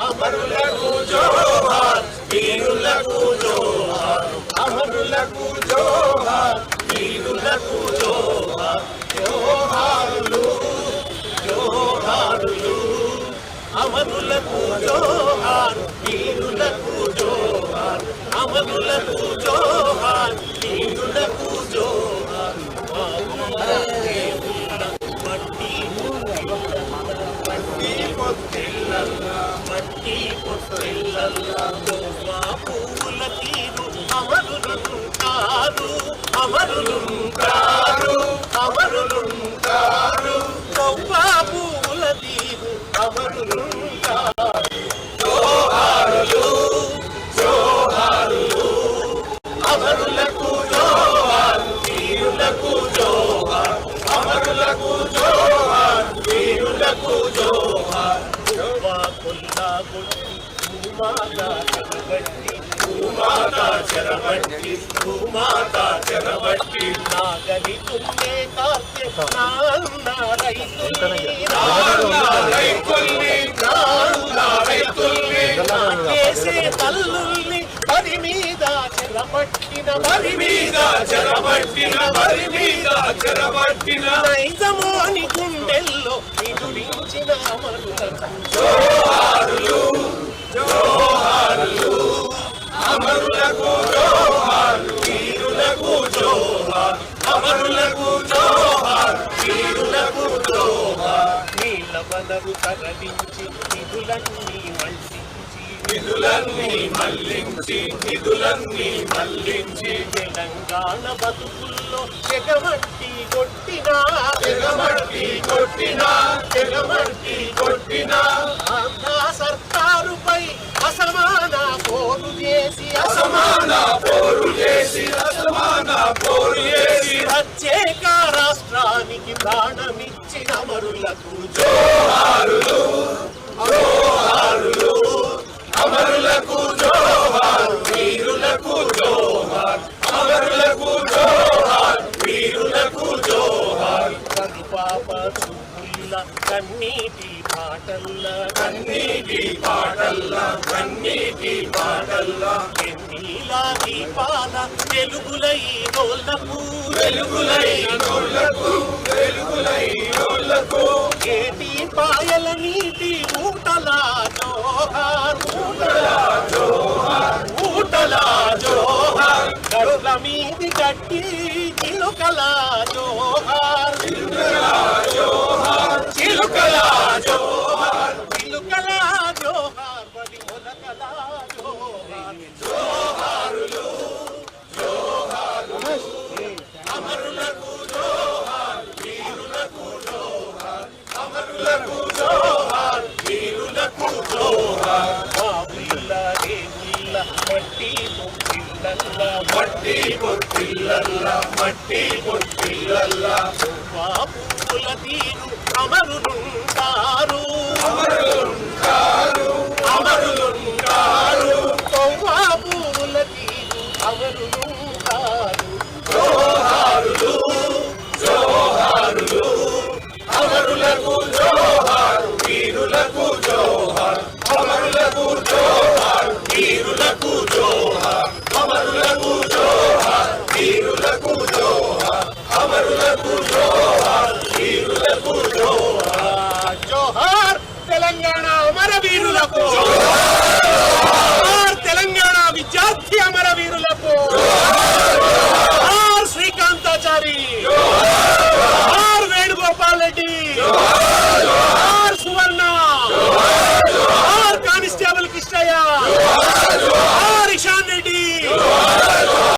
అమరులకు జోహార్ వీరులకు జోహార్ అమరులకు జోహార్ వీరులకు జోహార్ జోహారులు జోహారులు అమరులకు జోహార్ వీరులకు జోహార్ అమరులకు జోహార్ వీరులకు జోహార్ మట్టి పొత్తిళ్ళల్లా పువ్వుల తీరు అమరులుంటారు అమరులుంటారు అమరులుంటారు పువ్వుల తీరు అమరులుంటారు జోహారులు జోహారులు అమరులకు జోహార్ వీరులకు జోహార్ అమరులకు జోహార్ వీరులకు జోహార్ భూమాతా చెరబట్టి నాగలి తుండే కార్తె రైతుల్ని తల్లుల్ని వరి మీద చెరబట్టిన నైజమోని గుండెల్లో నిదురించిన అమరులకు జోహారులు జోహారులు అమరులకు జోహార్ వీరులకు జోహార్ అమరులకు జోహార్ వీరులకు జోహార్ నీళ్ళ వనరు తరలించి నిధులన్నీ మళ్లించి తెలంగాణ బతుకుల్లో తెగమట్టి కొట్టినా ఆంధ్ర సర్కారుపై అసమాన పోరు చేసి ప్రత్యేక రాష్ట్రానికి ప్రాణమిచ్చిన అమరులకు జోహారులు జోహారులు అమరులకు జోహార్ వీరులకు జోహార్ అమరులకు జోహార్ వీరులకు జోహార్ కనుపాప చూపుల్ల కన్నీటి పాటల్ల ఎన్నీలా దీపాల వెలుగులైనోళ్లకు ఏటి పాయల నీటి ఊటలా జోహార్ గరుల మీది గట్టి చిలుకలా జోహార్ చిలుకలా జోహార్ బలి మొలకలా జోహార్ జోహారులు అమరులకు జోహార్ వీరులకు జోహార్ అమరులకు జోహార్ వీరులకు జోహార్ మట్టి పొత్తిళ్ళల్లా పువ్వుల తీరు అమరులుంటారు పువ్వుల తీరు అమరులుంటారు జోహారులు జోహారులు అమరులకు జోహార్ వీరులకు జోహార్ అమరులకు జోహార్ వీరులకు జోహార్ అమరులకు జోహార్ వీరులకు జోహార్ అమరులకు జోహార్ వీరులకు జోహార్ జోహార్ తెలంగాణ అమర వీరులకు